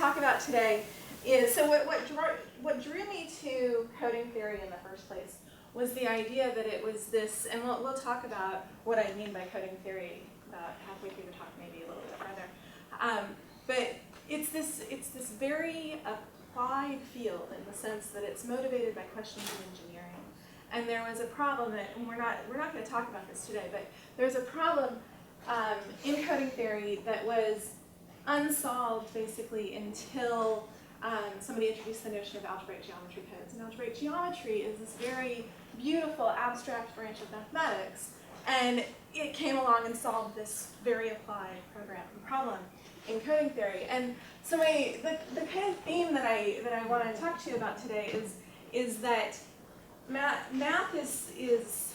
talk about today is, so what drew me to coding theory in the first place was the idea that it was this, and we'll talk about what I mean by coding theory about halfway through the talk, maybe a little bit further. But it's this very applied field in the sense that it's motivated by questions of engineering. And there was a problem that, and we're not going to talk about this today, but there's a problem in coding theory that was unsolved basically until somebody introduced the notion of algebraic geometry codes. And algebraic geometry is this very beautiful abstract branch of mathematics, and it came along and solved this very applied problem in coding theory. And so the kind of theme that I want to talk to you about today is that math is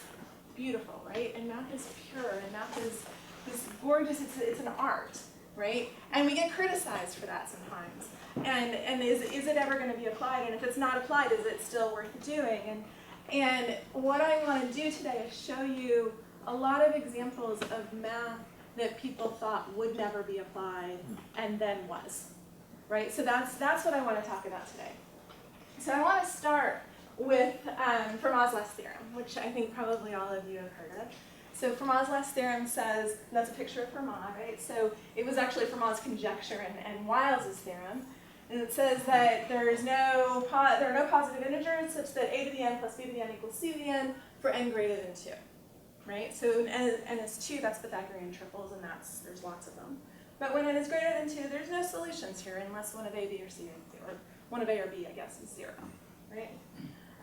beautiful, right? And math is pure, and math is this gorgeous, it's an art, right? And we get criticized for that sometimes. And is it ever going to be applied? And if it's not applied, is it still worth doing? And what I want to do today is show you a lot of examples of math that people thought would never be applied and then was, right? So that's what I want to talk about today. So I want to start with Fermat's last theorem, which I think probably all of you have heard of. So Fermat's last theorem says, that's a picture of Fermat, right? So it was actually Fermat's conjecture and Wiles's theorem. And it says that there are no positive integers such that a to the n plus b to the n equals c to the n for n greater than 2, right? So n is 2, that's Pythagorean triples, and there's lots of them. But when n is greater than 2, there's no solutions here unless one of a, b, or c, or one of a or b, I guess, is 0, right?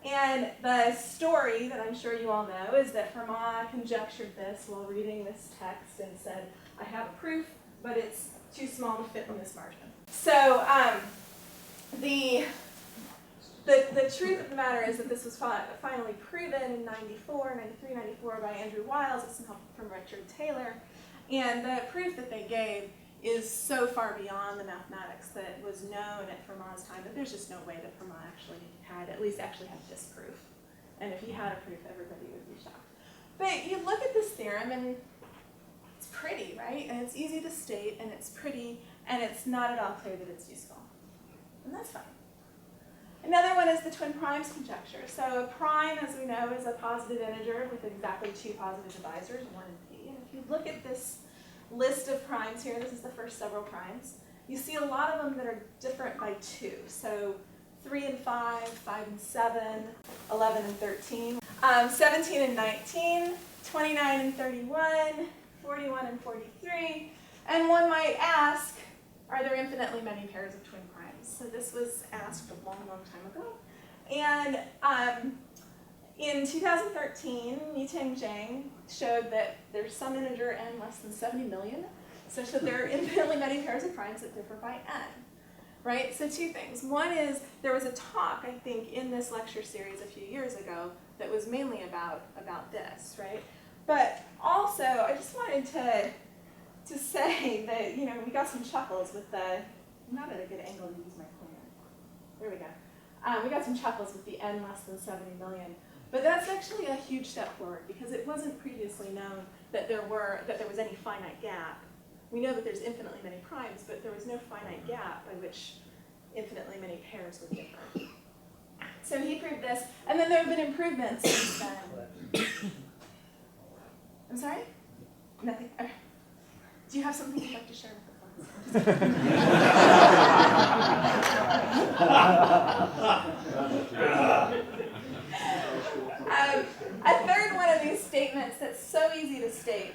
And the story that I'm sure you all know is that Fermat conjectured this while reading this text and said, I have a proof, but it's too small to fit in this margin. So the truth of the matter is that this was finally proven in 93, 94 by Andrew Wiles with some help from Richard Taylor. And the proof that they gave is so far beyond the mathematics that was known at Fermat's time that there's just no way that Fermat actually had this proof. And if he had a proof, everybody would be shocked. But you look at this theorem and it's pretty, right? And it's easy to state, and it's pretty, and it's not at all clear that it's useful. And that's fine. Another one is the twin primes conjecture. So a prime, as we know, is a positive integer with exactly 2 positive divisors, 1 and p. And if you look at this list of primes here, this is the first several primes, you see a lot of them that are different by 2. So 3 and 5, 5 and 7, 11 and 13, 17 and 19, 29 and 31, 41 and 43. And one might ask, are there infinitely many pairs of twin primes? So this was asked a long, long time ago. And in 2013, Yiteng Zhang showed that there's some integer n less than 70 million, such that there are infinitely many pairs of primes that differ by n. Right? So 2 things. One is there was a talk, I think, in this lecture series a few years ago that was mainly about this, right? But also, I just wanted to say that, we got some chuckles with the, I'm not at a good angle to use my pointer. There we go. We got some chuckles with the n less than 70 million. But that's actually a huge step forward because it wasn't previously known that there was any finite gap. We know that there's infinitely many primes, but there was no finite gap by which infinitely many pairs would differ. So he proved this, and then there have been improvements since then. I'm sorry? Nothing? Okay. Do you have something you'd like to share with the class? A third one of these statements that's so easy to state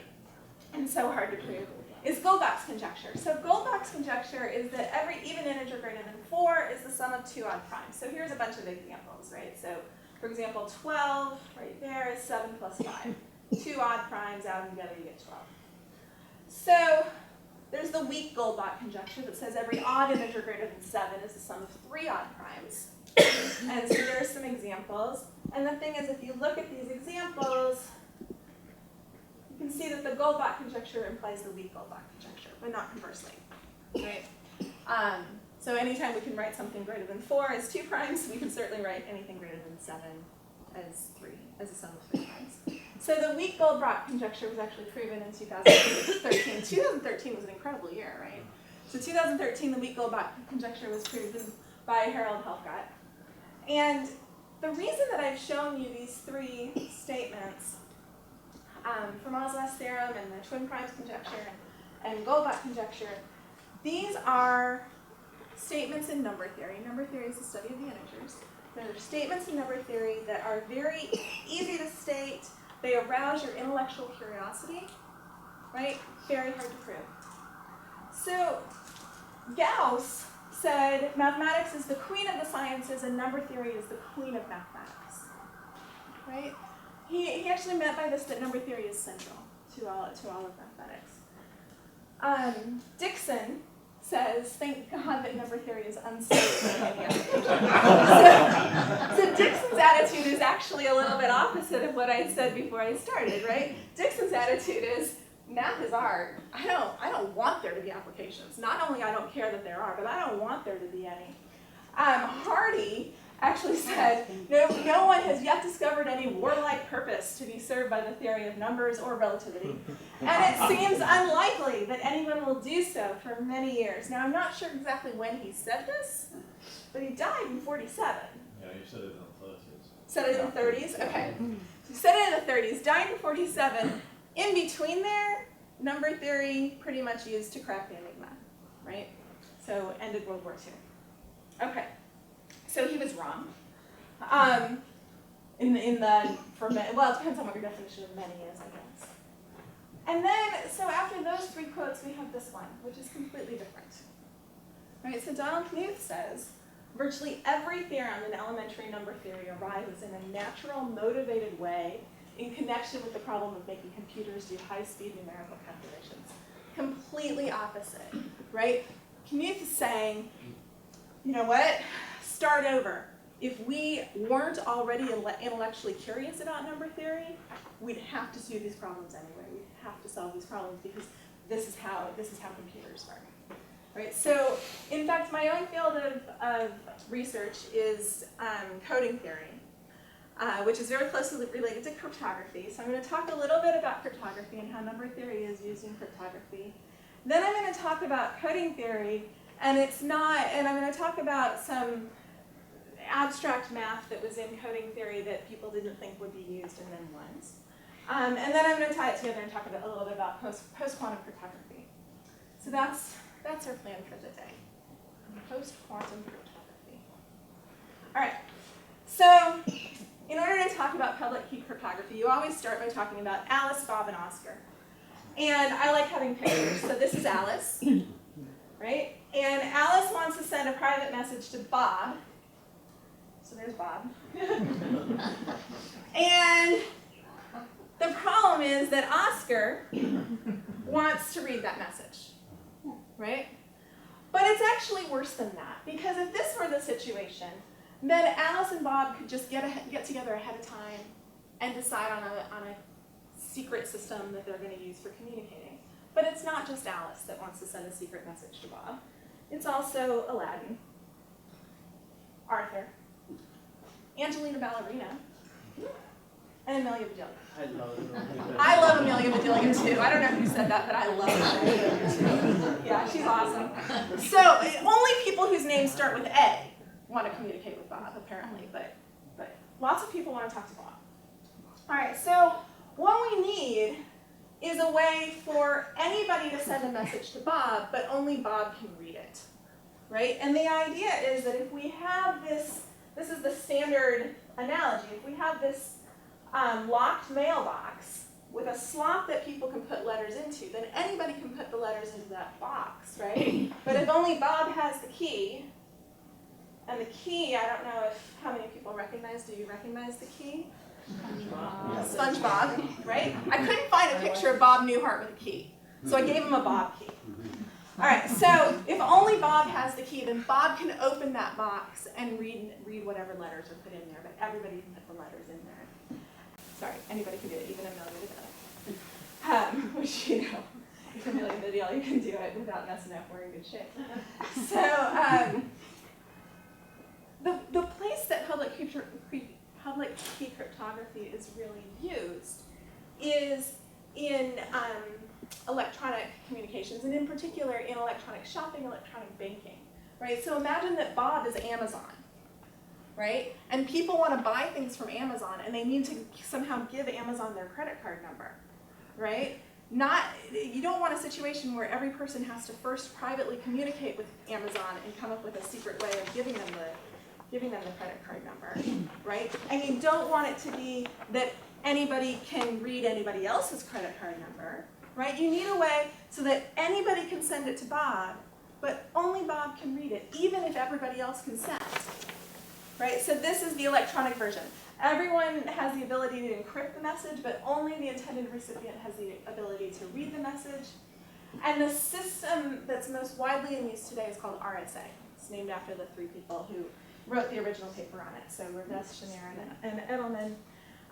and so hard to prove is Goldbach's conjecture. So Goldbach's conjecture is that every even integer greater than 4 is the sum of 2 odd primes. So here's a bunch of examples, right? So for example, 12 right there is 7 plus 5. 2 odd primes, add them together, you get 12. So there's the weak Goldbach conjecture that says every odd integer greater than 7 is the sum of 3 odd primes. And so there are some examples. And the thing is, if you look at these examples, you can see that the Goldbach conjecture implies the weak Goldbach conjecture, but not conversely, right? So anytime we can write something greater than 4 as 2 primes, we can certainly write anything greater than 7 as 3, as a sum of 3 primes. So the weak Goldbach conjecture was actually proven in 2013. 2013 was an incredible year, right? So 2013, the weak Goldbach conjecture was proven by Harold Helfgott. And the reason that I've shown you these three statements, Fermat's theorem and the twin primes conjecture and Goldbach conjecture, these are statements in number theory. Number theory is the study of the integers. They're statements in number theory that are very easy to state. They arouse your intellectual curiosity, right? Very hard to prove. So Gauss said mathematics is the queen of the sciences and number theory is the queen of mathematics, right? He actually meant by this that number theory is central to all of mathematics. Dixon says, thank God that number theory is unsafe in any application. So Dixon's attitude is actually a little bit opposite of what I said before I started, right? Dixon's attitude is, math is art. I don't want there to be applications. Not only I don't care that there are, but I don't want there to be any. Hardy actually said, no one has yet discovered any warlike purpose to be served by the theory of numbers or relativity. And it seems unlikely that anyone will do so for many years. Now, I'm not sure exactly when he said this, but he died in 47. Yeah, you said it in the 30s. Said it in the 30s? Okay. So he said it in the 30s, died in 47. In between there, number theory pretty much used to crack the Enigma, right? So ended World War II. Okay. So he was wrong. Well, it depends on what your definition of many is, I guess. And then, so after those three quotes, we have this one, which is completely different. Right, so Donald Knuth says, virtually every theorem in elementary number theory arises in a natural, motivated way in connection with the problem of making computers do high-speed numerical calculations. Completely opposite, right? Knuth is saying, you know what? Start over. If we weren't already intellectually curious about number theory, we'd have to do these problems anyway. We'd have to solve these problems because this is how computers work. Right? So, in fact, my own field of research is coding theory, which is very closely related to cryptography. So I'm going to talk a little bit about cryptography and how number theory is used in cryptography. Then I'm going to talk about coding theory, and I'm going to talk about some abstract math that was in coding theory that people didn't think would be used and then was. And then I'm going to tie it together and talk a little bit about post-quantum cryptography. So that's our plan for the day. Post-quantum cryptography. All right. So in order to talk about public key cryptography, you always start by talking about Alice, Bob, and Oscar. And I like having pictures. So this is Alice, right? And Alice wants to send a private message to Bob. So there's Bob. And the problem is that Oscar wants to read that message, right? But it's actually worse than that, because if this were the situation, then Alice and Bob could just get together ahead of time and decide on a secret system that they're going to use for communicating. But it's not just Alice that wants to send a secret message to Bob. It's also Aladdin, Arthur, Angelina Ballerina, and Amelia Bedelia. I love Amelia Bedelia too. I don't know who said that, but I love Amelia too. Yeah, she's awesome. So only people whose names start with A want to communicate with Bob, apparently, but lots of people want to talk to Bob. All right, so what we need is a way for anybody to send a message to Bob, but only Bob can read it, right? And the idea is that if we have this is the standard analogy, if we have this locked mailbox with a slot that people can put letters into, then anybody can put the letters into that box, right? But if only Bob has the key, and the key, I don't know how many people recognize, do you recognize the key? SpongeBob, right? I couldn't find a picture of Bob Newhart with a key, so I gave him a Bob key. All right, so if only Bob has the key, then Bob can open that box and read whatever letters are put in there, but everybody can put the letters in there. Sorry, anybody can do it, even Amelia Bedelia. Which, you know, if Amelia Bedelia can do it without messing up, we're in good shape. So the place that public key cryptography is really used is in electronic communications, and in particular in electronic shopping, electronic banking, right? So imagine that Bob is Amazon, right? And people want to buy things from Amazon, and they need to somehow give Amazon their credit card number, right? You don't want a situation where every person has to first privately communicate with Amazon and come up with a secret way of giving them the credit card number, right? And you don't want it to be that anybody can read anybody else's credit card number, right? You need a way so that anybody can send it to Bob, but only Bob can read it, even if everybody else consents, right? So this is the electronic version. Everyone has the ability to encrypt the message, but only the intended recipient has the ability to read the message. And the system that's most widely in use today is called RSA. It's named after the three people who wrote the original paper on it, so Rivest, Shannon, and Edelman.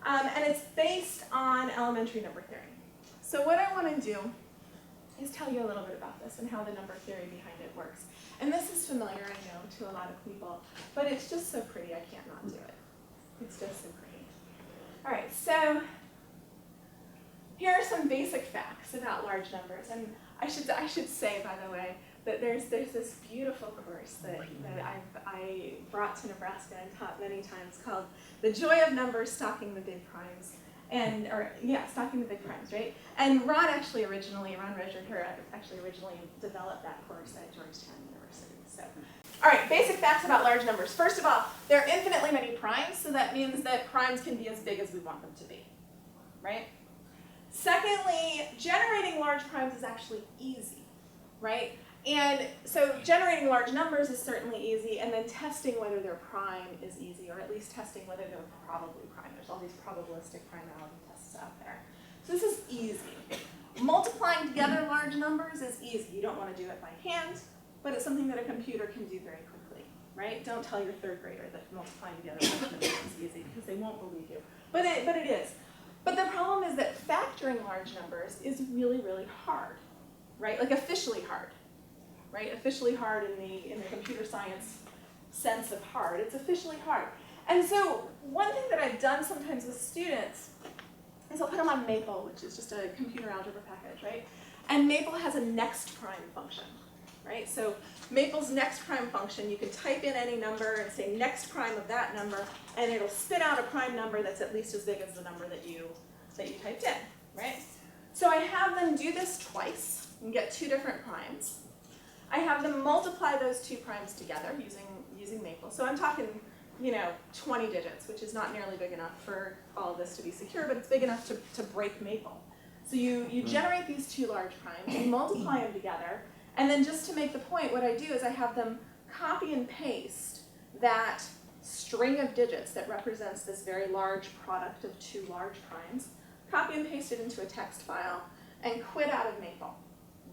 And it's based on elementary number theory. So what I want to do is tell you a little bit about this and how the number theory behind it works. And this is familiar, I know, to a lot of people, but it's just so pretty I can't not do it. It's just so pretty. All right, so here are some basic facts about large numbers. And I should say, by the way, that there's this beautiful course that I brought to Nebraska and taught many times called The Joy of Numbers, Stalking the Big Primes. Stalking the Big Primes, right? And Ron Reger actually originally developed that course at Georgetown University. So, all right, basic facts about large numbers. First of all, there are infinitely many primes, so that means that primes can be as big as we want them to be, right? Secondly, generating large primes is actually easy, right? And so generating large numbers is certainly easy, and then testing whether they're prime is easy, or at least testing whether they're probably prime. There's all these probabilistic primality tests out there. So this is easy. Multiplying together large numbers is easy. You don't want to do it by hand, but it's something that a computer can do very quickly, right? Don't tell your third grader that multiplying together large numbers is easy, because they won't believe you. But it is. But the problem is that factoring large numbers is really, really hard, right? Like officially hard. Right? Officially hard in the computer science sense of hard. It's officially hard. And so one thing that I've done sometimes with students is I'll put them on Maple, which is just a computer algebra package, right? And Maple has a next prime function, right? So Maple's next prime function, you can type in any number and say next prime of that number, and it'll spit out a prime number that's at least as big as the number that you typed in, right? So I have them do this twice and get two different primes. I have them multiply those two primes together using Maple. So I'm talking, 20 digits, which is not nearly big enough for all of this to be secure, but it's big enough to break Maple. So you generate these two large primes, you multiply them together, and then just to make the point, what I do is I have them copy and paste that string of digits that represents this very large product of two large primes, copy and paste it into a text file, and quit out of Maple.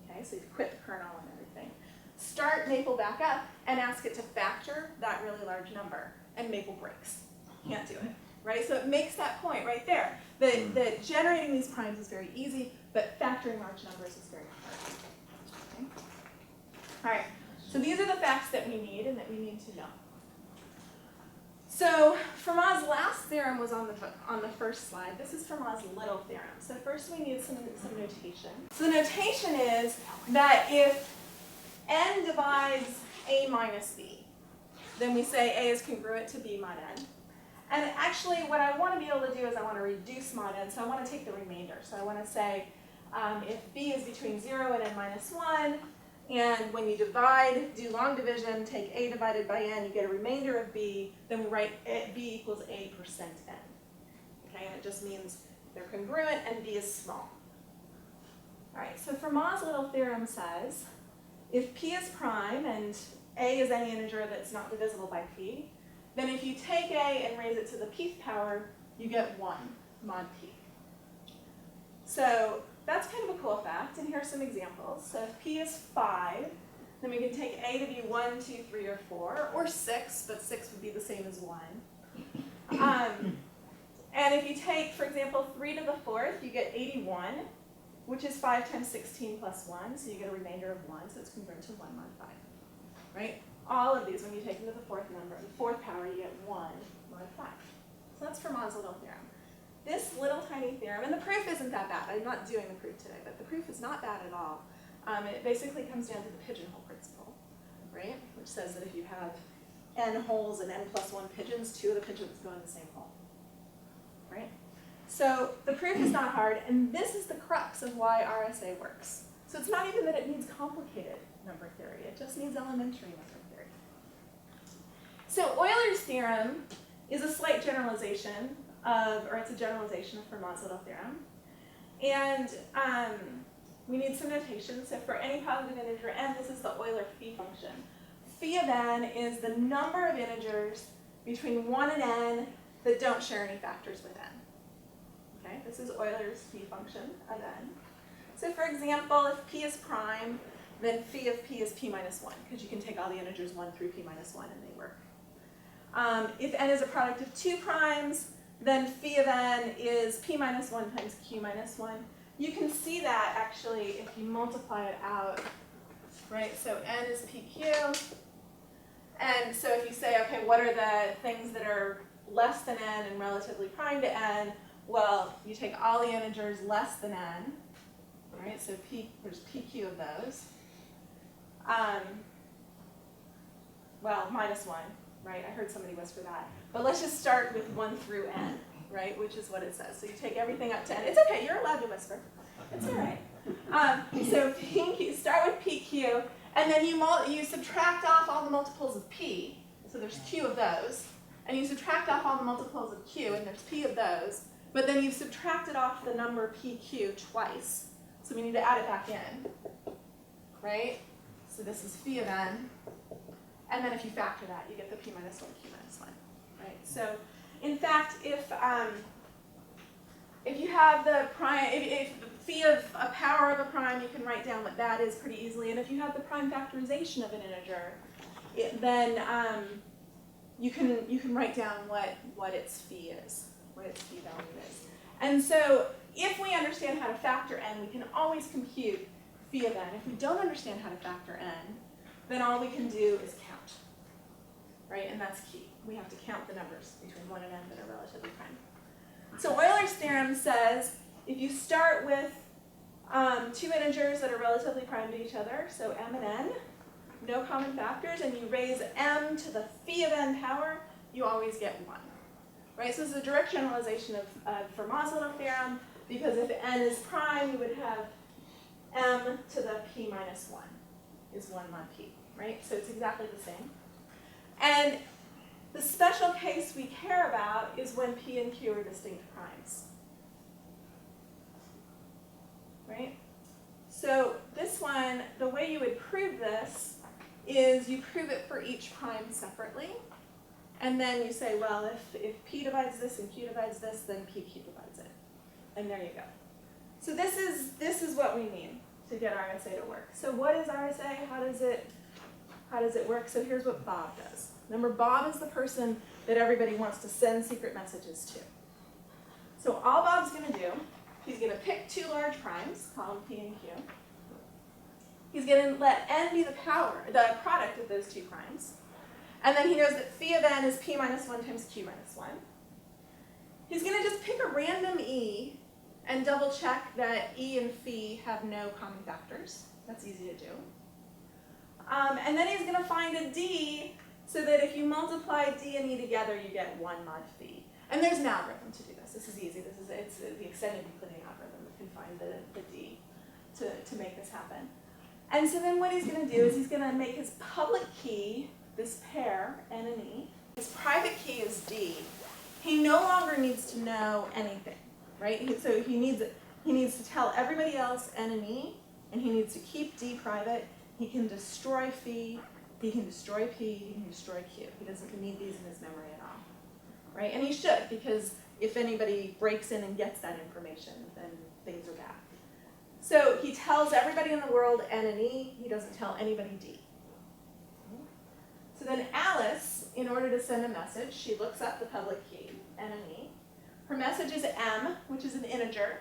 Okay, so you quit the kernel and everything. Start Maple back up and ask it to factor that really large number, and Maple breaks. Can't do it, right? So it makes that point right there, that generating these primes is very easy, but factoring large numbers is very hard. Okay? All right, so these are the facts that we need and that we need to know. So Fermat's last theorem was on the first slide. This is Fermat's little theorem. So first we need some notation. So the notation is that if n divides a minus b, then we say a is congruent to b mod n. And actually what I want to be able to do is I want to reduce mod n, so I want to take the remainder. So I want to say if b is between 0 and n minus 1, and when you do long division, take a divided by n, you get a remainder of b, then we write b equals a percent n. Okay, and it just means they're congruent and b is small. All right, so Fermat's little theorem says, if p is prime and a is any integer that's not divisible by p, then if you take a and raise it to the pth power, you get 1 mod p. So that's kind of a cool fact, and here are some examples. So if p is 5, then we can take a to be 1, 2, 3, or 4, or 6, but 6 would be the same as 1. And if you take, for example, 3 to the 4th, you get 81, which is 5 times 16 plus 1, so you get a remainder of 1, so it's congruent to 1 mod 5. Right? All of these, when you take them to the fourth power, you get 1 mod 5. So that's Fermat's little theorem. this little tiny theorem, and the proof isn't that bad. I'm not doing the proof today, but the proof is not bad at all. It basically comes down to the pigeonhole principle, right? Which says that if you have n holes and n plus 1 pigeons, 2 of the pigeons go in the same hole, right? So the proof is not hard, and this is the crux of why RSA works. So it's not even that it needs complicated number theory, it just needs elementary number theory. So Euler's theorem is a slight generalization of, or it's a generalization of Fermat's little theorem. And we need some notation. So for any positive integer n, this is the Euler phi function. Phi of n is the number of integers between 1 and n that don't share any factors with n. Okay, this is Euler's phi function of n. So for example, if p is prime, then phi of p is p minus 1, because you can take all the integers 1 through p minus 1 and they work. If n is a product of 2 primes, then phi of n is p minus 1 times q minus 1. You can see that actually if you multiply it out, right? So n is pq. And so if you say, okay, what are the things that are less than n and relatively prime to n? Well, you take all the integers less than n, right? So there's pq of those. Well, minus 1, right? I heard somebody whisper that. But let's just start with 1 through n, right? Which is what it says. So you take everything up to n. It's okay, you're allowed to whisper. It's all right. So PQ, start with PQ, and then you subtract off all the multiples of P. So there's Q of those. And you subtract off all the multiples of Q, and there's P of those. But then you've subtracted off the number PQ twice. So we need to add it back in, right? So this is phi of n. And then if you factor that, you get the p minus 1, q minus 1, right? So in fact, if you have the prime, if phi of a power of a prime, you can write down what that is pretty easily. And if you have the prime factorization of an integer, then you can write down what its phi is, what its phi value is. And so if we understand how to factor n, we can always compute phi of n. If we don't understand how to factor n, then all we can do is count, right? And that's key. We have to count the numbers between 1 and n that are relatively prime. So Euler's theorem says if you start with 2 integers that are relatively prime to each other, so m and n, no common factors, and you raise m to the phi of n power, you always get 1. Right? So this is a direct generalization of Fermat's little theorem, because if n is prime, you would have m to the p minus 1 is 1 mod p, right? So it's exactly the same. And the special case we care about is when p and q are distinct primes, right? So this one, the way you would prove this is you prove it for each prime separately, and then you say, well, if p divides this and q divides this, then pq divides it, and there you go. So this is what we need to get RSA to work. So what is RSA? How does it work? So here's what Bob does. Remember, Bob is the person that everybody wants to send secret messages to. So all Bob's going to do, he's going to pick 2 large primes, call them p and q. He's going to let n be the product of those 2 primes. And then he knows that phi of n is p minus 1 times q minus 1. He's going to just pick a random e and double check that e and phi have no common factors. That's easy to do. And then he's going to find a d so that if you multiply d and e together, you get 1 mod phi. And there's an algorithm to do this. This is easy. It's the extended Euclidean algorithm that can find the d to make this happen. And so then what he's going to do is he's going to make his public key, this pair, n and e. His private key is d. He no longer needs to know anything, right? So he needs to tell everybody else n and e, and he needs to keep d private. He can destroy phi, he can destroy p, he can destroy q. He doesn't need these in his memory at all, right? And he should, because if anybody breaks in and gets that information, then things are bad. So he tells everybody in the world n and e, he doesn't tell anybody d. So then Alice, in order to send a message, she looks up the public key, n and e. Her message is m, which is an integer.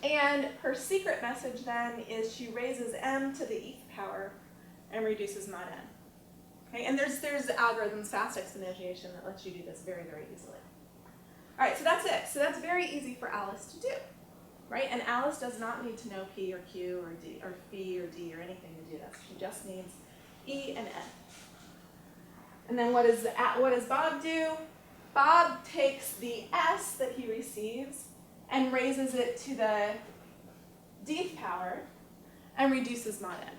And her secret message then is she raises m to the eth power and reduces mod n. Okay, and there's algorithms, fast exponentiation, that lets you do this very, very easily. All right, so that's it. So that's very easy for Alice to do, right? And Alice does not need to know P or Q or D or Phi or D or anything to do that. She just needs E and N. And then what does Bob do? Bob takes the S that he receives and raises it to the dth power and reduces mod n.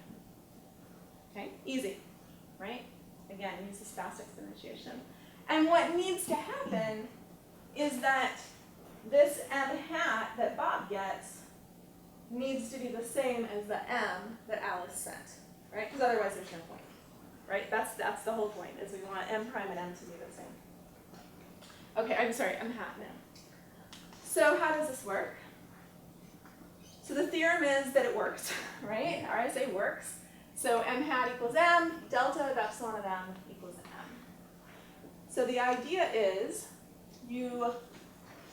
Okay, easy, right? Again, uses fast exponentiation. And what needs to happen is that this m hat that Bob gets needs to be the same as the m that Alice sent, right? Because otherwise there's no point, right? That's the whole point, is we want m prime and m to be the same. Okay, I'm sorry, m hat now. So how does this work? So the theorem is that it works, right? RSA works. So m hat equals m, delta of epsilon of m equals m. So the idea is you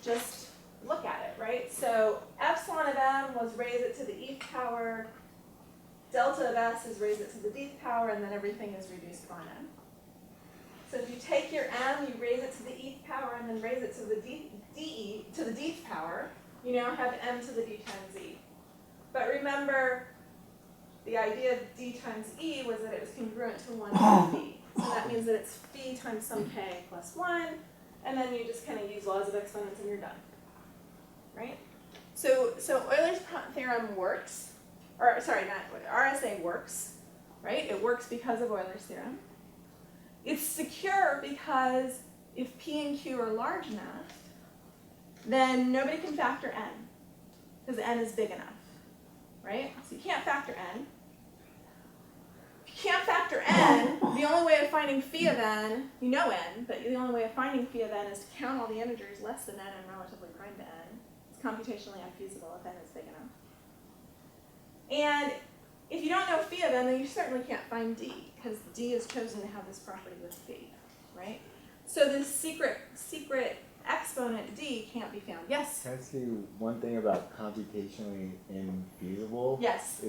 just look at it, right? So epsilon of m was raise it to the eth power, delta of s is raise it to the dth power, and then everything is reduced on n. So if you take your m, you raise it to the eth power, and then raise it to the dth power, you now have m to the d times e. But remember, the idea of d times e was that it was congruent to 1 over phi. So that means that it's phi times some k plus 1, and then you just kind of use laws of exponents and you're done, right? So Euler's theorem works, or sorry, not RSA works, right? It works because of Euler's theorem. It's secure because if p and q are large enough, then nobody can factor n, because n is big enough, right? So you can't factor n. If you can't factor n, the only way of finding phi of n, you know n, but the only way of finding phi of n is to count all the integers less than n and relatively prime to n. It's computationally unfeasible if n is big enough. And if you don't know phi of n, then you certainly can't find d, because d is chosen to have this property with phi, right? So this secret exponent d can't be found. Yes? Can I ask you one thing about computationally infeasible? Yes.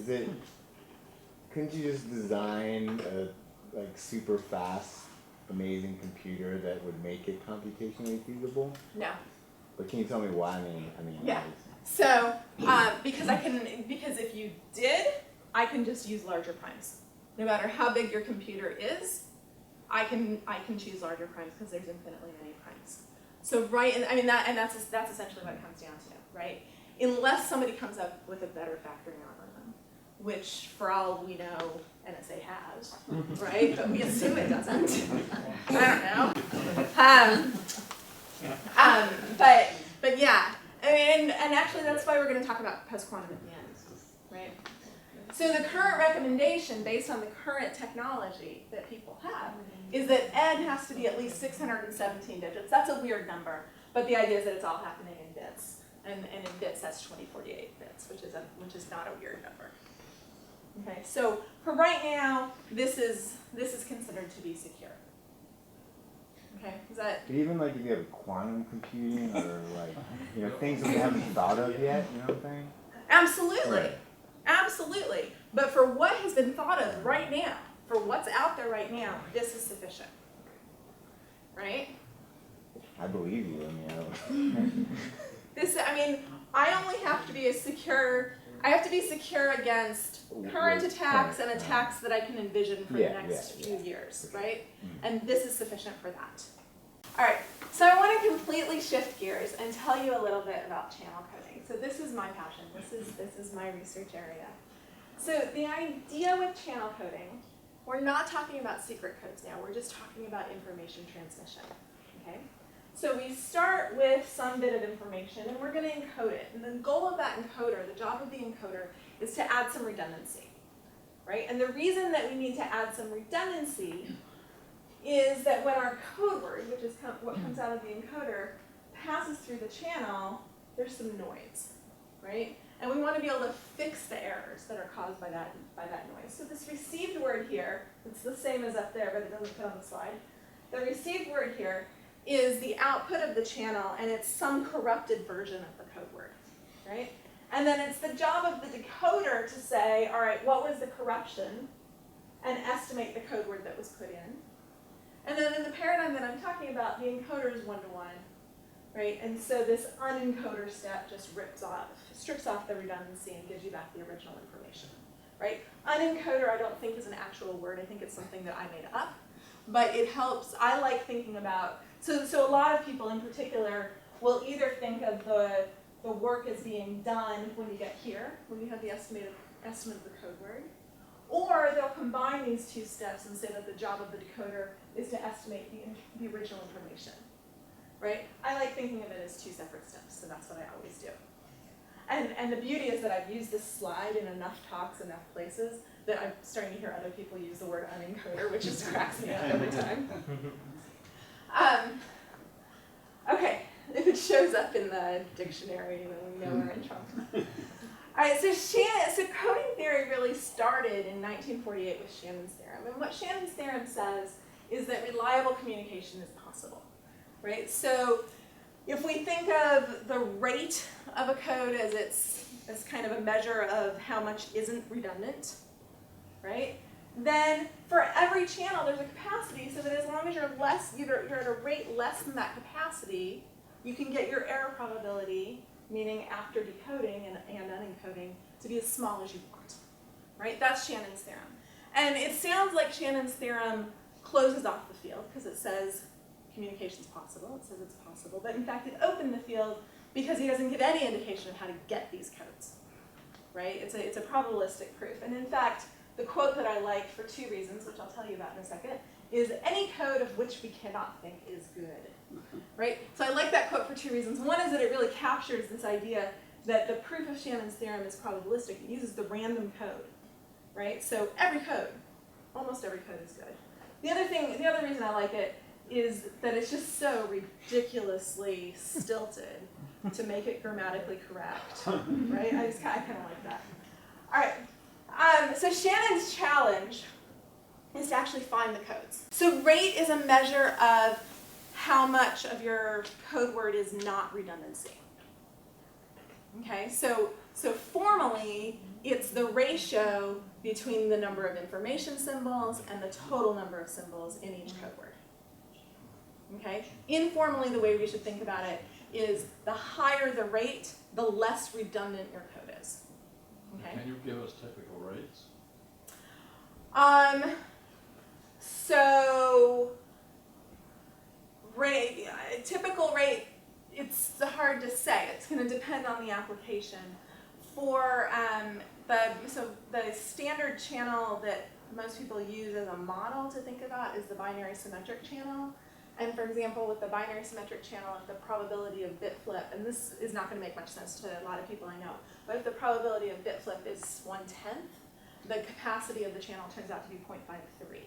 Couldn't you just design a super fast, amazing computer that would make it computationally feasible? No. But can you tell me why? I mean. Yeah. So because if you did, I can just use larger primes. No matter how big your computer is, I can choose larger primes because there's infinitely many primes. So that's essentially what it comes down to, right? Unless somebody comes up with a better factoring algorithm, which for all we know NSA has, right? But we assume it doesn't. I don't know. But yeah, and actually that's why we're going to talk about post-quantum at the end, right? So the current recommendation, based on the current technology that people have, is that n has to be at least 617 digits. That's a weird number, but the idea is that it's all happening in bits, and in bits that's 2048 bits, which is not a weird number. Okay, so for right now, this is considered to be secure. Okay, is that? But even if you have quantum computing or things that we haven't thought of yet, you know what I'm saying? Absolutely. Right. Absolutely. But for what has been thought of right now, for what's out there right now, this is sufficient. Right? I believe you. I only have to be I have to be secure against current attacks and attacks that I can envision for the next few years, right? And this is sufficient for that. All right, so I want to completely shift gears and tell you a little bit about channel coding. So this is my passion. This is my research area. So the idea with channel coding, we're not talking about secret codes now. We're just talking about information transmission. Okay? So we start with some bit of information, and we're going to encode it. And the goal of that encoder, the job of the encoder, is to add some redundancy, right? And the reason that we need to add some redundancy is that when our code word, which is what comes out of the encoder, passes through the channel, there's some noise, right? And we want to be able to fix the errors that are caused by that noise. So this received word here, it's the same as up there, but it doesn't fit on the slide. The received word here is the output of the channel, and it's some corrupted version of the code word, right? And then it's the job of the decoder to say, all right, what was the corruption, and estimate the code word that was put in. And then in the paradigm that I'm talking about, the encoder is one-to-one, right? And so this unencoder step just strips off the redundancy and gives you back the original information, right? Unencoder I don't think is an actual word. I think it's something that I made up, but it helps. I like thinking about, so a lot of people in particular will either think of the work as being done when you get here, when you have the estimate of the code word, or they'll combine these two steps and say that the job of the decoder is to estimate the original information, right? I like thinking of it as two separate steps, so that's what I always do. And the beauty is that I've used this slide in enough talks, enough places, that I'm starting to hear other people use the word unencoder, which just cracks me up every time. Okay, if it shows up in the dictionary, then we know we're in trouble. All right, so coding theory really started in 1948 with Shannon's theorem. And what Shannon's theorem says is that reliable communication is possible, right? So if we think of the rate of a code as kind of a measure of how much isn't redundant, right? Then for every channel, there's a capacity so that as long as you're at a rate less than that capacity, you can get your error probability, meaning after decoding and unencoding, to be as small as you want, right? That's Shannon's theorem. And it sounds like Shannon's theorem closes off the field because it says communication's possible. It says it's possible. But in fact, it opened the field because he doesn't give any indication of how to get these codes, right? It's a probabilistic proof. And in fact, the quote that I like for two reasons, which I'll tell you about in a second, is any code of which we cannot think is good, right? So I like that quote for two reasons. One is that it really captures this idea that the proof of Shannon's theorem is probabilistic. It uses the random code, right? So every code, almost every code is good. The other reason I like it is that it's just so ridiculously stilted to make it grammatically correct, right? I kind of like that. All right, so Shannon's challenge is to actually find the codes. So rate is a measure of how much of your code word is not redundancy. Okay, so formally, it's the ratio between the number of information symbols and the total number of symbols in each code word. Okay, informally, the way we should think about it is the higher the rate, the less redundant your code is. Okay. Can you give us typical rates? So typical rate, it's hard to say. It's going to depend on the application. For the standard channel that most people use as a model to think about is the binary symmetric channel. And for example, with the binary symmetric channel, if the probability of bit flip, and this is not going to make much sense to a lot of people I know, but if the probability of bit flip is 1/10, the capacity of the channel turns out to be 0.53.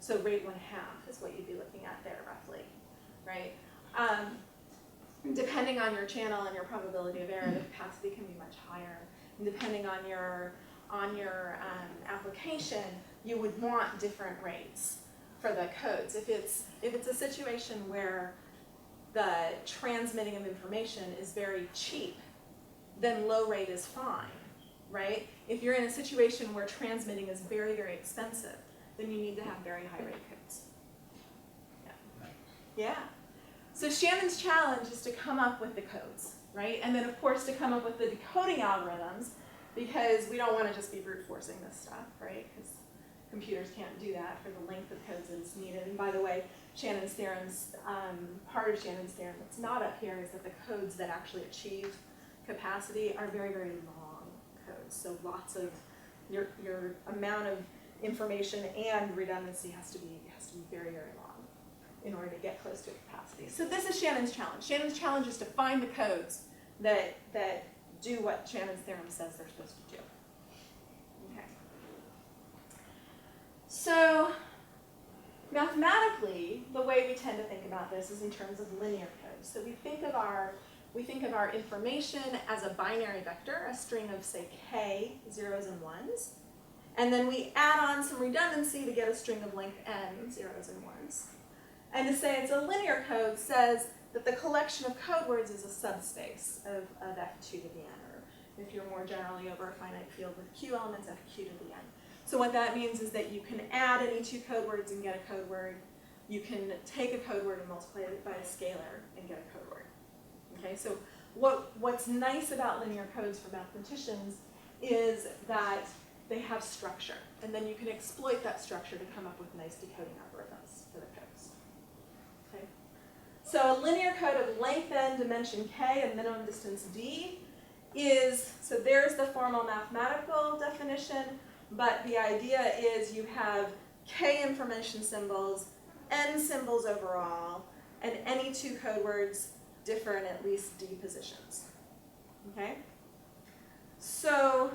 So rate 1/2 is what you'd be looking at there roughly, right? Depending on your channel and your probability of error, the capacity can be much higher. And depending on your application, you would want different rates for the codes. If it's a situation where the transmitting of information is very cheap, then low rate is fine, right? If you're in a situation where transmitting is very, very expensive, then you need to have very high rate codes. Yeah. So Shannon's challenge is to come up with the codes, right? And then of course to come up with the decoding algorithms, because we don't want to just be brute forcing this stuff, right? Because computers can't do that for the length of codes that is needed. And by the way, Shannon's theorems, part of Shannon's theorem that's not up here is that the codes that actually achieve capacity are very, very long codes. So lots of your amount of information and redundancy has to be very, very long in order to get close to a capacity. So this is Shannon's challenge. Shannon's challenge is to find the codes that do what Shannon's theorem says they're supposed to do. Okay. So mathematically, the way we tend to think about this is in terms of linear codes. So we think of our information as a binary vector, a string of say k, zeros and ones, and then we add on some redundancy to get a string of length n, zeros and ones. And to say it's a linear code says that the collection of code words is a subspace of f2 to the n, or if you're more generally over a finite field with q elements, fq to the n. So what that means is that you can add any two code words and get a code word. You can take a code word and multiply it by a scalar and get a code word. Okay, so what's nice about linear codes for mathematicians is that they have structure, and then you can exploit that structure to come up with nice decoding algorithms for the codes. Okay? So a linear code of length n, dimension k, and minimum distance d is, so there's the formal mathematical definition, but the idea is you have k information symbols, n symbols overall, and any two code words differ in at least d positions. Okay? So,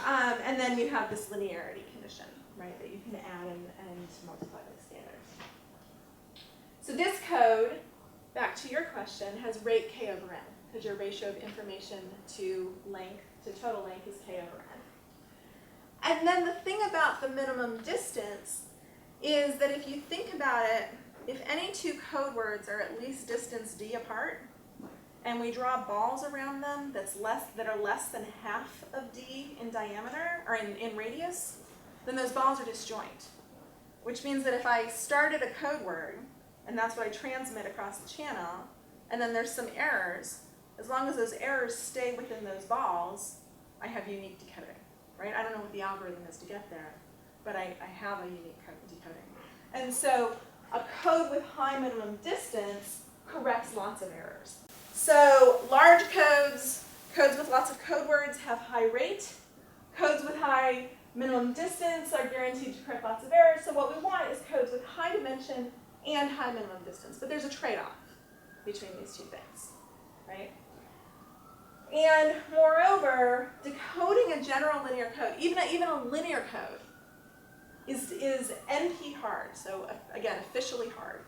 and then you have this linearity condition, right, that you can add and multiply by scalars. So this code, back to your question, has rate k over n, because your ratio of information to length, to total length, is k over n. And then the thing about the minimum distance is that if you think about it, if any two code words are at least distance d apart, and we draw balls around them that are less than half of d in diameter, or in radius, then those balls are disjoint. Which means that if I started a code word, and that's what I transmit across the channel, and then there's some errors, as long as those errors stay within those balls, I have unique decoding, right? I don't know what the algorithm is to get there, but I have a unique decoding. And so a code with high minimum distance corrects lots of errors. So large codes, codes with lots of code words have high rate. Codes with high minimum distance are guaranteed to correct lots of errors. So what we want is codes with high dimension and high minimum distance. But there's a trade-off between these two things, right? And moreover, decoding a general linear code, even a linear code, is NP hard, so again, officially hard,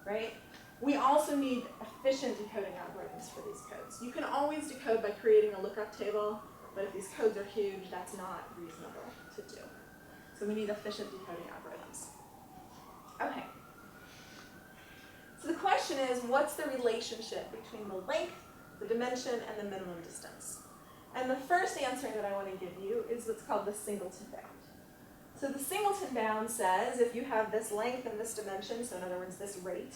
right? We also need efficient decoding algorithms for these codes. You can always decode by creating a lookup table, but if these codes are huge, that's not reasonable to do. So we need efficient decoding algorithms. Okay. So the question is, what's the relationship between the length, the dimension, and the minimum distance? And the first answer that I want to give you is what's called the singleton bound. So the singleton bound says if you have this length and this dimension, so in other words this rate,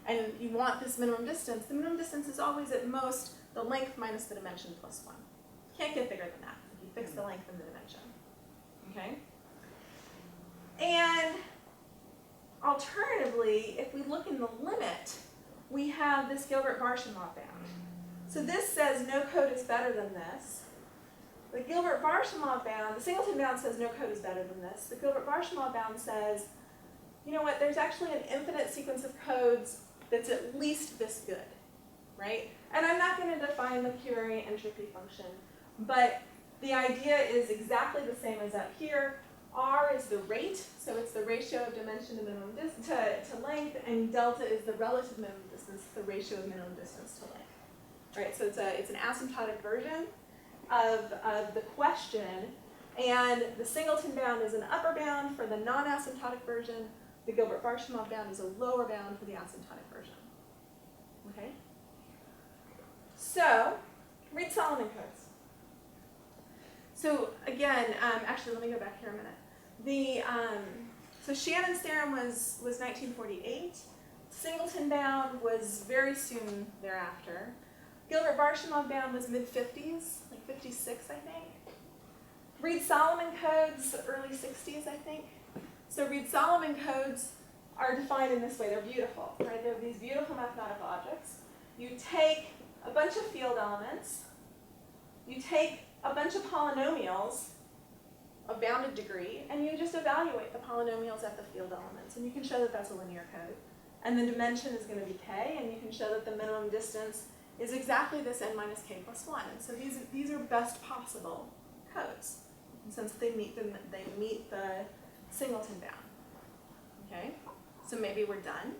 and you want this minimum distance, the minimum distance is always at most the length minus the dimension plus 1. Can't get bigger than that if you fix the length and the dimension. Okay? And alternatively, if we look in the limit, we have this Gilbert-Varshamov bound. So this says no code is better than this. The Gilbert-Varshamov bound, the singleton bound says no code is better than this. The Gilbert-Varshamov bound says, you know what, there's actually an infinite sequence of codes that's at least this good, right? And I'm not going to define the Curie entropy function, but the idea is exactly the same as up here. R is the rate, so it's the ratio of dimension to minimum to length, and delta is the relative minimum distance, the ratio of minimum distance to length. Right, so it's an asymptotic version of the question, and the singleton bound is an upper bound for the non-asymptotic version. The Gilbert-Varshamov bound is a lower bound for the asymptotic version. Okay? So, read Solomon codes. So again, actually let me go back here a minute. So Shannon's theorem was 1948. Singleton bound was very soon thereafter. Gilbert-Varshamov bound was mid-50s, like 56, I think. Reed-Solomon codes, early 60s, I think. So Reed-Solomon codes are defined in this way. They're beautiful, right? They're these beautiful mathematical objects. You take a bunch of field elements. You take a bunch of polynomials of bounded degree, and you just evaluate the polynomials at the field elements. And you can show that that's a linear code. And the dimension is going to be k, and you can show that the minimum distance is exactly this n minus k plus 1. And so these are best possible codes. And since they meet the singleton bound. Okay? So maybe we're done,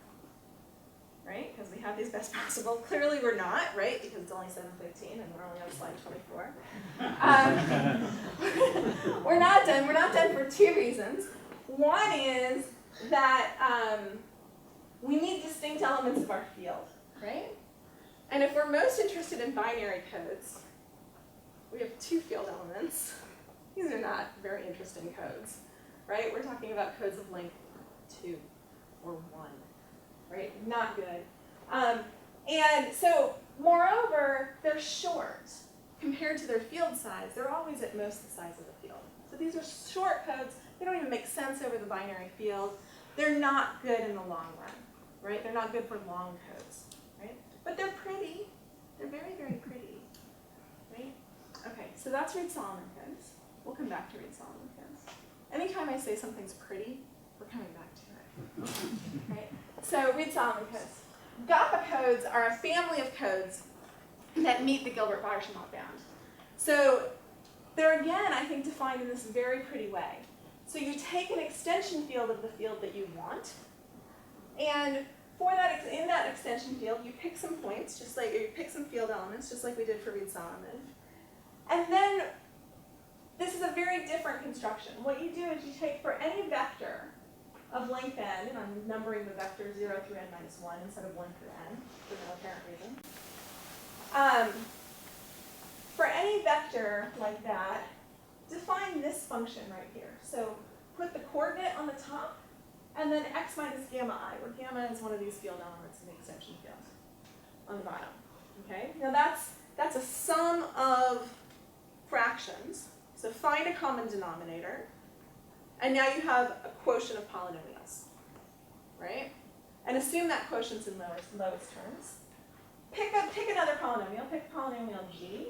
right? Because we have these best possible. Clearly we're not, right? Because it's only 7:15 and we're only on slide 24. We're not done. We're not done for two reasons. One is that we need distinct elements of our field, right? And if we're most interested in binary codes, we have two field elements. These are not very interesting codes, right? We're talking about codes of length 2 or 1, right? Not good. And so, moreover, they're short. Compared to their field size, they're always at most the size of the field. So these are short codes. They don't even make sense over the binary field. They're not good in the long run, right? They're not good for long codes, right? But they're pretty. They're very, very pretty, right? Okay, so that's Reed-Solomon codes. We'll come back to Reed-Solomon codes. Anytime I say something's pretty, we're coming back to it, right? So Reed-Solomon codes. Goppa codes are a family of codes that meet the Gilbert-Barshamov bound. So they're, again, I think, defined in this very pretty way. So you take an extension field of the field that you want, and for that, in that extension field, you pick some points, just like you pick some field elements, just like we did for Reed-Solomon. And then this is a very different construction. What you do is you take for any vector of length n, and I'm numbering the vector 0 through n minus 1 instead of 1 through n for no apparent reason. For any vector like that, define this function right here. So put the coordinate on the top, and then x minus gamma I, where gamma is one of these field elements in the extension field on the bottom. Okay? Now that's a sum of fractions. So find a common denominator, and now you have a quotient of polynomials, right? And assume that quotient's in lowest terms. Pick another polynomial, pick polynomial g,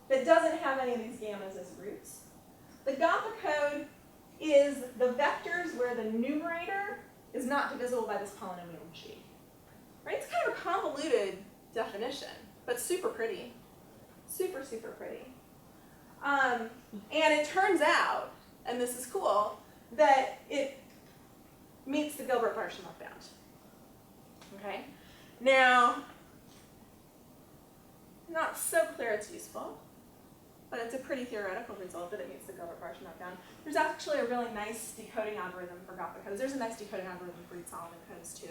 that doesn't have any of these gammas as roots. The Goppa code is the vectors where the numerator is not divisible by this polynomial g. Right? It's kind of a convoluted definition, but super pretty. Super, super pretty. And it turns out, and this is cool, that it meets the Gilbert-Barshamov bound. Okay? Now, not so clear it's useful, but it's a pretty theoretical result that it meets the Gilbert-Barshamov bound. There's actually a really nice decoding algorithm for Goppa codes. There's a nice decoding algorithm for Reed-Solomon codes too.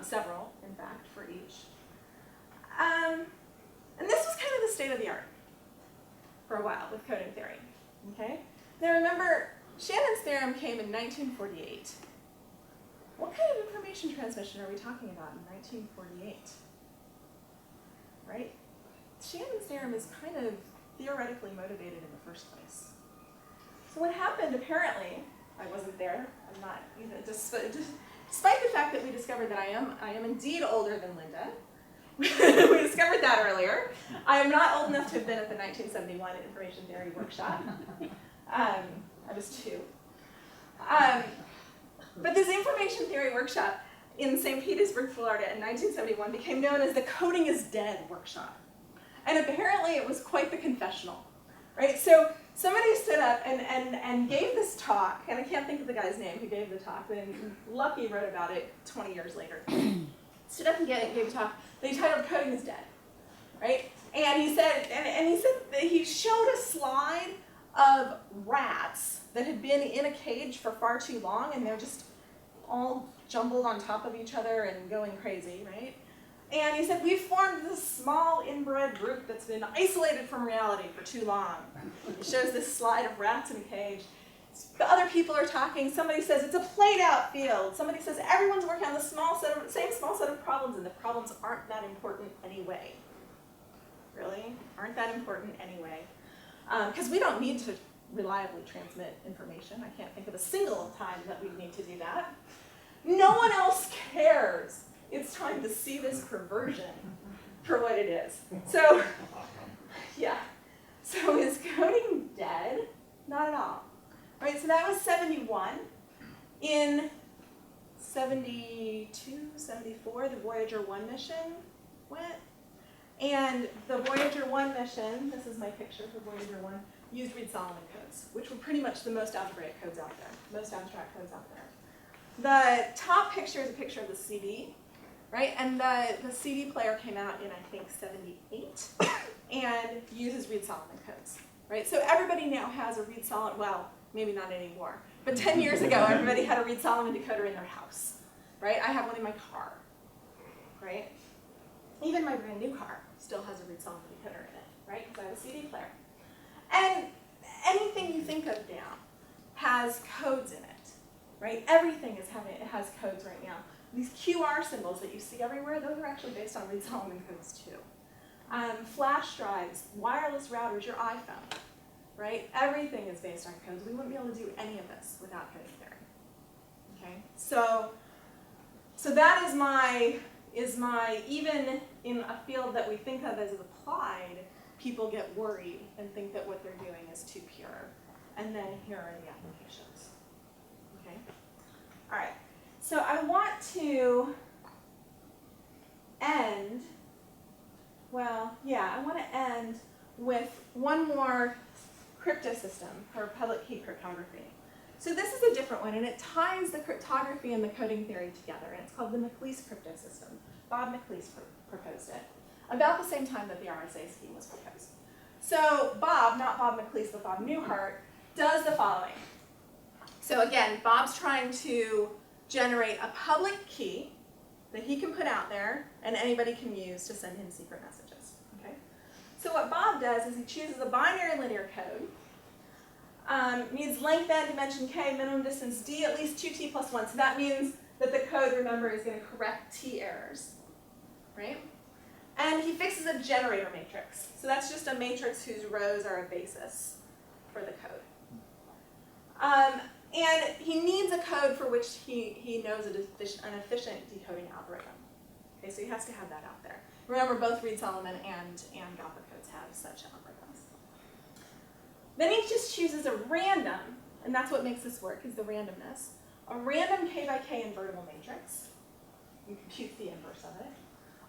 Several, in fact, for each. And this was kind of the state of the art for a while with coding theory. Okay? Now remember, Shannon's theorem came in 1948. What kind of information transmission are we talking about in 1948? Right? Shannon's theorem is kind of theoretically motivated in the first place. So what happened, apparently, I wasn't there, I'm not, despite the fact that we discovered that I am indeed older than Linda, we discovered that earlier. I am not old enough to have been at the 1971 Information Theory Workshop. I was 2. But this Information Theory Workshop in St. Petersburg, Florida in 1971 became known as the Coding is Dead Workshop. And apparently it was quite the confessional, right? So somebody stood up and gave this talk, and I can't think of the guy's name who gave the talk, but Lucky wrote about it 20 years later. Stood up and gave a talk that he titled Coding is Dead, right? And he said, that he showed a slide of rats that had been in a cage for far too long, and they're just all jumbled on top of each other and going crazy, right? And he said, we've formed this small inbred group that's been isolated from reality for too long. He shows this slide of rats in a cage. The other people are talking. Somebody says it's a played out field. Somebody says everyone's working on the same small set of problems, and the problems aren't that important anyway. Really? Aren't that important anyway? Because we don't need to reliably transmit information. I can't think of a single time that we need to do that. No one else cares. It's time to see this perversion for what it is. So, yeah. So is coding dead? Not at all. All right, so that was 71. In 72, 74, the Voyager 1 mission went. And the Voyager 1 mission, this is my picture for Voyager 1, used Reed-Solomon codes, which were pretty much the most algebraic codes out there, most abstract codes out there. The top picture is a picture of the CD. Right, and the CD player came out in, I think, 78, and uses Reed-Solomon codes, right? So everybody now has a Reed-Solomon, well, maybe not anymore, but 10 years ago, everybody had a Reed-Solomon decoder in their house, right? I have one in my car, right? Even my brand new car still has a Reed-Solomon decoder in it, right? Because I have a CD player. And anything you think of now has codes in it, right? Everything has codes right now. These QR symbols that you see everywhere, those are actually based on Reed Solomon codes too. Flash drives, wireless routers, your iPhone, right? Everything is based on codes. We wouldn't be able to do any of this without coding theory. Okay, so that is my even in a field that we think of as applied, people get worried and think that what they're doing is too pure. And then here are the applications. Okay, all right. So I want to end. Well, yeah, I want to end with one more cryptosystem for public key cryptography. So this is a different one, and it ties the cryptography and the coding theory together, and it's called the McEliece Cryptosystem. Bob McEliece proposed it, about the same time that the RSA scheme was proposed. So Bob, not Bob McEliece, but Bob Newhart, does the following. So again, Bob's trying to generate a public key that he can put out there and anybody can use to send him secret messages. Okay? So what Bob does is he chooses a binary linear code, needs length n, dimension k, minimum distance d, at least 2t plus 1. So that means that the code, remember, is going to correct t errors, right? And he fixes a generator matrix. So that's just a matrix whose rows are a basis for the code. And he needs a code for which he knows an efficient decoding algorithm. Okay, so he has to have that out there. Remember, both Reed Solomon and Goppa Codes have such algorithms. Then he just chooses a random, and that's what makes this work, is the randomness, a random k by k invertible matrix. You compute the inverse of it.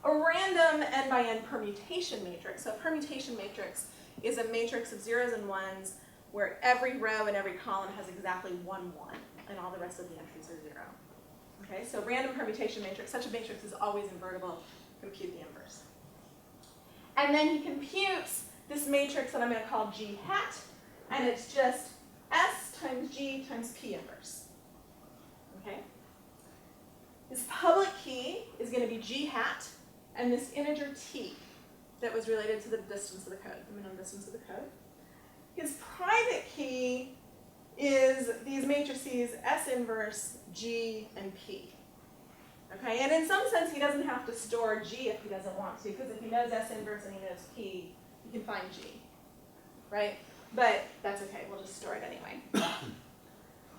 A random n by n permutation matrix. So a permutation matrix is a matrix of zeros and ones where every row and every column has exactly 1, 1, and all the rest of the entries are 0. Okay, so random permutation matrix, such a matrix is always invertible. Compute the inverse. And then he computes this matrix that I'm going to call G hat, and it's just S times G times P inverse. Okay? This public key is going to be G hat, and this integer T that was related to the distance of the code, the minimum distance of the code. His private key is these matrices S inverse, G, and P. Okay, and in some sense he doesn't have to store G if he doesn't want to, because if he knows S inverse and he knows P, he can find G, right? But that's okay, we'll just store it anyway.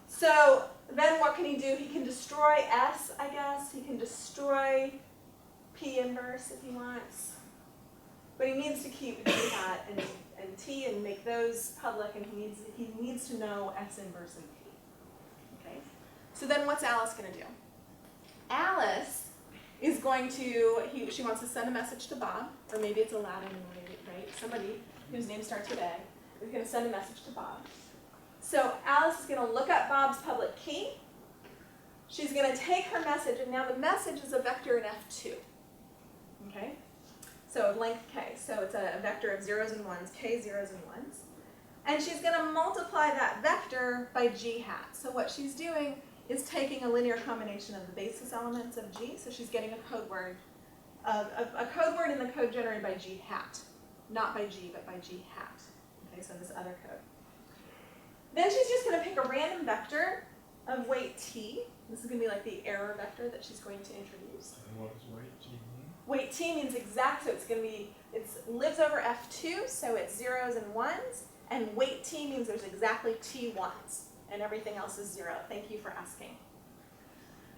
So then what can he do? He can destroy S, I guess. He can destroy P inverse if he wants. But he needs to keep G hat and T and make those public, and he needs to know S inverse and P. Okay? So then what's Alice going to do? Alice is going to, she wants to send a message to Bob, or maybe it's Aladdin, right? Somebody whose name starts with A is going to send a message to Bob. So Alice is going to look up Bob's public key. She's going to take her message, and now the message is a vector in F2. Okay? So length k. So it's a vector of zeros and ones, k zeros and ones. And she's going to multiply that vector by G hat. So what she's doing is taking a linear combination of the basis elements of G. So she's getting a code word, a code word in the code generated by G hat. Not by G, but by G hat. Okay, so this other code. Then she's just going to pick a random vector of weight t. This is going to be like the error vector that she's going to introduce. And what does weight G mean? Weight t means exact, so it's going to be, it lives over F2, so it's zeros and ones. And weight t means there's exactly t ones, and everything else is 0. Thank you for asking.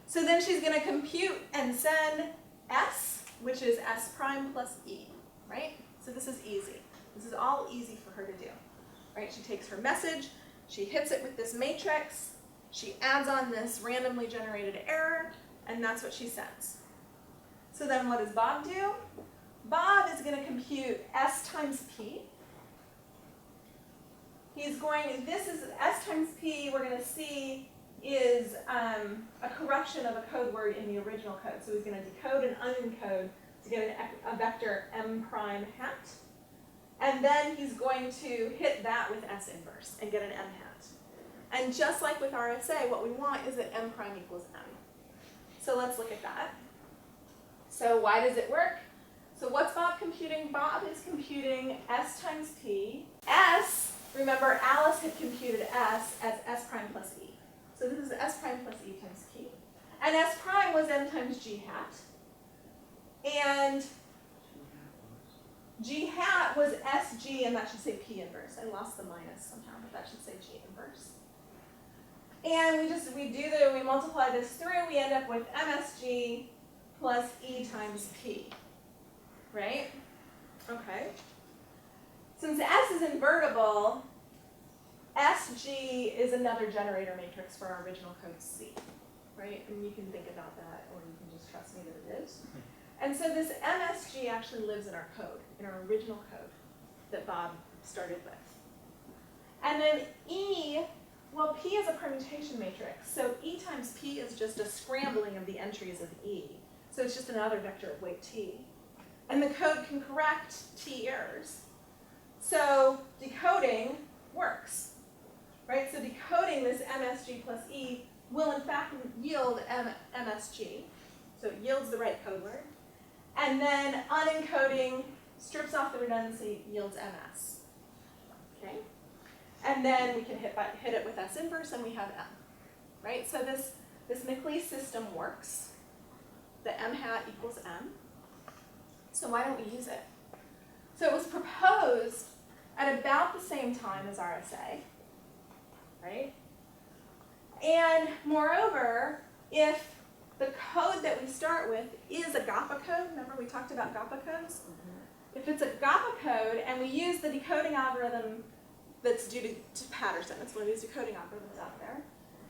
So then she's going to compute and send S, which is S prime plus E, right? So this is easy. This is all easy for her to do, right? She takes her message, she hits it with this matrix, she adds on this randomly generated error, and that's what she sends. So then what does Bob do? Bob is going to compute S times P. He's going, this is S times P, we're going to see, is a corruption of a code word in the original code. So he's going to decode and unencode to get a vector M prime hat. And then he's going to hit that with S inverse and get an M hat. And just like with RSA, what we want is that M prime equals M. So let's look at that. So why does it work? So what's Bob computing? Bob is computing S times P. S, remember Alice had computed S as S prime plus E. So this is S prime plus E times P. And S prime was m times g hat. And g hat was SG, and that should say P inverse. I lost the minus somehow, but that should say G inverse. And we multiply this through, we end up with MSG plus E times P, right? Okay. Since S is invertible, SG is another generator matrix for our original code C, right? And you can think about that, or you can just trust me that it is. And so this MSG actually lives in our code, in our original code that Bob started with. And then E, well, P is a permutation matrix, so E times P is just a scrambling of the entries of E. So it's just another vector of weight T. And the code can correct T errors. So decoding works, right? So decoding this MSG plus E will in fact yield MSG. So it yields the right code word. And then unencoding strips off the redundancy, yields MS. Okay? And then we can hit it with S inverse and we have M. Right? So this McEliece system works. The M hat equals M. So why don't we use it? So it was proposed at about the same time as RSA, right? And moreover, if the code that we start with is a Goppa code, remember we talked about Goppa codes? Mm-hmm. If it's a Goppa code and we use the decoding algorithm that's due to Patterson, it's one of these decoding algorithms out there,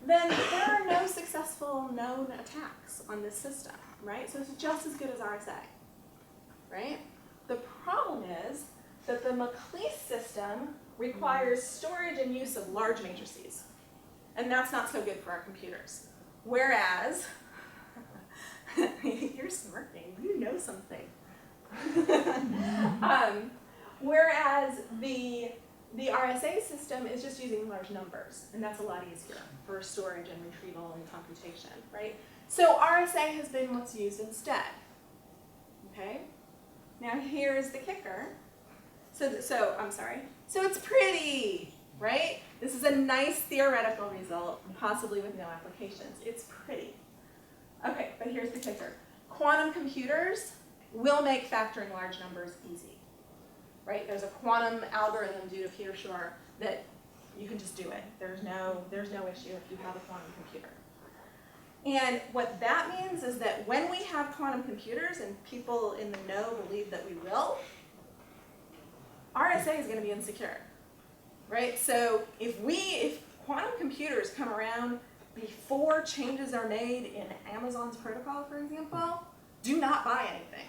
then there are no successful known attacks on this system, right? So it's just as good as RSA, right? The problem is that the McEliece system requires storage and use of large matrices. And that's not so good for our computers. Whereas, you're smirking, you know something. Whereas the RSA system is just using large numbers, and that's a lot easier for storage and retrieval and computation, right? So RSA has been what's used instead, okay? Now here's the kicker. So it's pretty, right? This is a nice theoretical result, possibly with no applications. It's pretty. Okay, but here's the kicker. Quantum computers will make factoring large numbers easy, right? There's a quantum algorithm due to Peter Shor that you can just do it. There's no issue if you have a quantum computer. And what that means is that when we have quantum computers, and people in the know believe that we will, RSA is going to be insecure, right? So if quantum computers come around before changes are made in Amazon's protocol, for example, do not buy anything,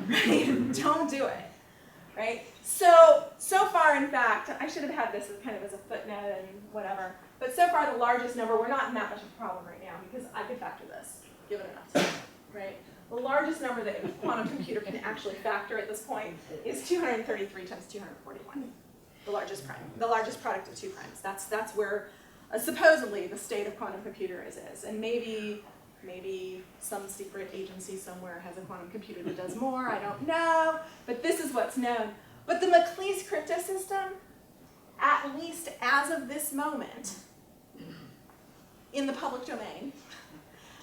right? Don't do it, right? So far, in fact, I should have had this as kind of as a footnote and whatever, but so far the largest number, we're not in that much of a problem right now because I could factor this, given enough time, right? The largest number that a quantum computer can actually factor at this point is 233 times 241, the largest prime, the largest product of two primes. That's where supposedly the state of quantum computer is. And maybe some secret agency somewhere has a quantum computer that does more, I don't know, but this is what's known. But the McEliece Cryptosystem, at least as of this moment, in the public domain,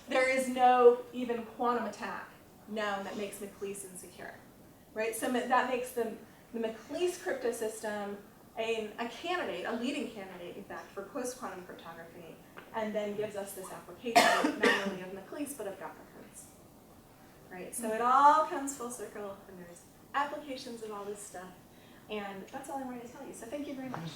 there is no even quantum attack known that makes McEliece insecure, right? So that makes the McEliece Cryptosystem a candidate, a leading candidate, in fact, for post-quantum cryptography, and then gives us this application not only of McEliece, but of Goppa Codes, right? So it all comes full circle, and there's applications of all this stuff, and that's all I wanted to tell you. So thank you very much.